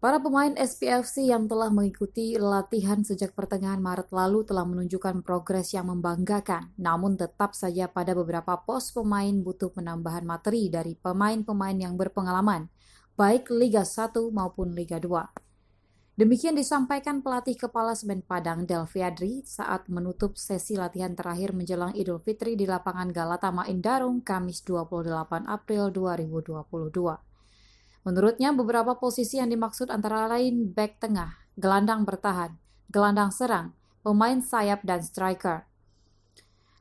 Para pemain SPFC yang telah mengikuti latihan sejak pertengahan Maret lalu telah menunjukkan progres yang membanggakan. Namun tetap saja pada beberapa pos pemain butuh penambahan materi dari pemain-pemain yang berpengalaman, baik Liga 1 maupun Liga 2. Demikian disampaikan pelatih kepala Semen Padang Delviadri saat menutup sesi latihan terakhir menjelang Idul Fitri di lapangan Galata Maindarung Kamis 28 April 2022. Menurutnya, beberapa posisi yang dimaksud antara lain bek tengah, gelandang bertahan, gelandang serang, pemain sayap, dan striker.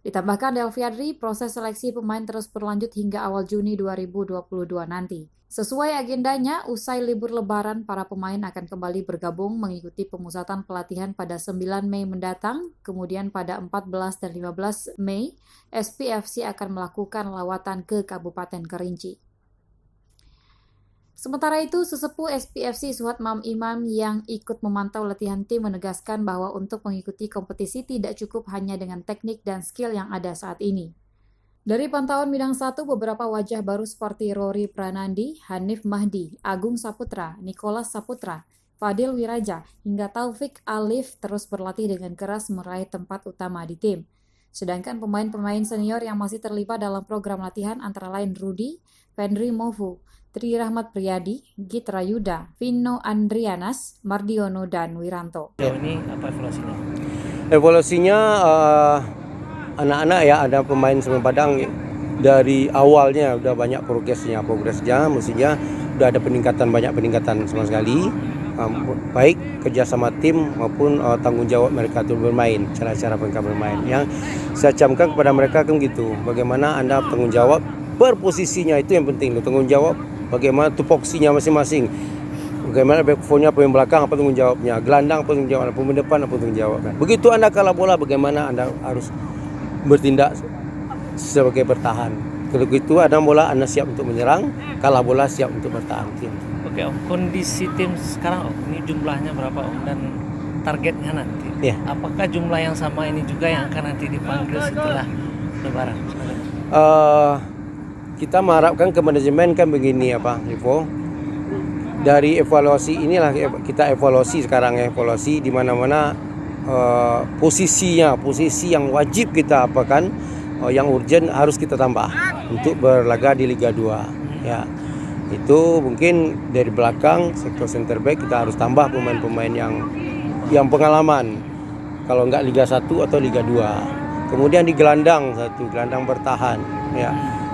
Ditambahkan Delviadri, proses seleksi pemain terus berlanjut hingga awal Juni 2022 nanti. Sesuai agendanya, usai libur lebaran, para pemain akan kembali bergabung mengikuti pemusatan pelatihan pada 9 Mei mendatang, kemudian pada 14 dan 15 Mei, SPFC akan melakukan lawatan ke Kabupaten Kerinci. Sementara itu, sesepuh SPFC Suhat Mam Imam yang ikut memantau latihan tim menegaskan bahwa untuk mengikuti kompetisi tidak cukup hanya dengan teknik dan skill yang ada saat ini. Dari pantauan bidang 1, beberapa wajah baru seperti Rory Pranandi, Hanif Mahdi, Agung Saputra, Nicholas Saputra, Fadil Wiraja, hingga Taufik Alif terus berlatih dengan keras meraih tempat utama di tim. Sedangkan pemain-pemain senior yang masih terlibat dalam program latihan antara lain Rudi, Fendri Movu, Tri Rahmat Priyadi, Gitra Yuda, Vino Andrianas, Mardiono, dan Wiranto. Ini apa evaluasinya? Evaluasinya anak-anak ya, ada pemain Semen Padang dari awalnya udah banyak progresnya, mestinya udah ada banyak peningkatan sama sekali, baik kerjasama tim maupun tanggung jawab mereka untuk bermain, cara-cara mereka bermain. Yang saya camkan kepada mereka kan gitu, bagaimana Anda tanggung jawab per posisinya, itu yang penting, tanggung jawab bagaimana tupoksinya masing-masing, bagaimana backfournya, pemain belakang apa tanggung jawabnya, gelandang apa tanggung jawabnya, pemain depan apa tanggung jawabnya. Begitu Anda kalah bola, bagaimana Anda harus bertindak sebagai bertahan. Kalau gitu ada bola Anda siap untuk menyerang, kalah bola siap untuk bertahan. Oke, kondisi tim sekarang ini jumlahnya berapa dan targetnya nanti? Ya. Apakah jumlah yang sama ini juga yang akan nanti dipanggil setelah Lebaran? Kita mengharapkan ke manajemen kan begini Rivo. Dari evaluasi inilah kita evaluasi sekarang, evaluasi di mana-mana posisi yang wajib kita apakan, yang urgent harus kita tambah untuk berlaga di Liga 2. Ya. Itu mungkin dari belakang sektor center back kita harus tambah pemain-pemain yang pengalaman. Kalau enggak Liga 1 atau Liga 2. Kemudian di gelandang gelandang bertahan, ya.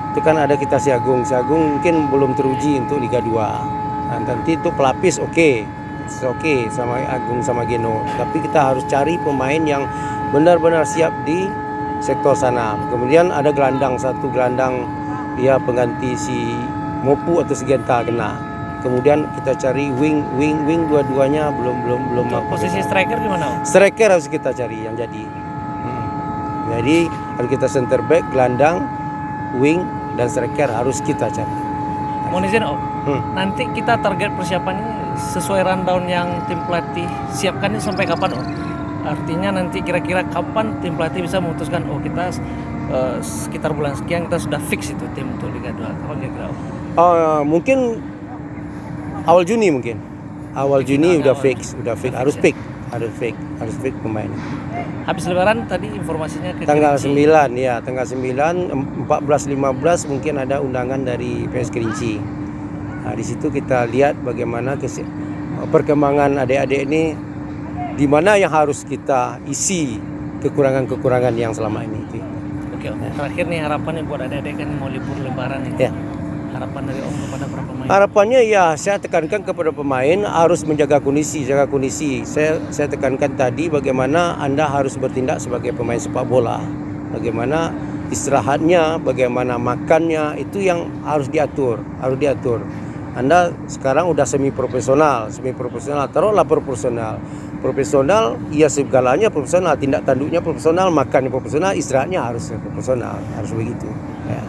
Itu kan ada kita si Agung mungkin belum teruji untuk Liga 2. Nah, nanti itu pelapis oke sama Agung sama Geno. Tapi kita harus cari pemain yang benar-benar siap di sektor sana. Kemudian ada gelandang dia pengganti si Mopu atau si Genta kena. Kemudian kita cari wing dua-duanya belum. Posisi striker gimana? Striker harus kita cari yang jadi. Jadi harus kita center back, gelandang, wing dan striker harus kita cari. Mohon izin nanti kita target persiapannya sesuai rundown yang tim pelatih siapkan ini sampai kapan Artinya nanti kira-kira kapan tim pelatih bisa memutuskan kita sekitar bulan sekian kita sudah fix itu tim untuk Liga 2. Kapan kira-kira mungkin awal Juni udah fix harus fix pemain. Habis Lebaran tadi informasinya ke tanggal Kerinci. 9 ya, tanggal 9, 14-15 mungkin ada undangan dari PS Kerinci. Nah, di situ kita lihat bagaimana perkembangan adik-adik ini, di mana yang harus kita isi kekurangan-kekurangan yang selama ini. Oke, terakhir nih harapannya buat adik-adik kan mau libur Lebaran ini. Ya. Harapan dari Om kepada para pemain. Harapannya ya saya tekankan kepada pemain harus menjaga kondisi. Saya tekankan tadi bagaimana Anda harus bertindak sebagai pemain sepak bola. Bagaimana istirahatnya, bagaimana makannya, itu yang harus diatur. Anda sekarang udah semi profesional, taruhlah profesional. Profesional, ya segalanya profesional, tindak tanduknya profesional, makannya profesional, istirahatnya harus profesional, harus begitu. Ya.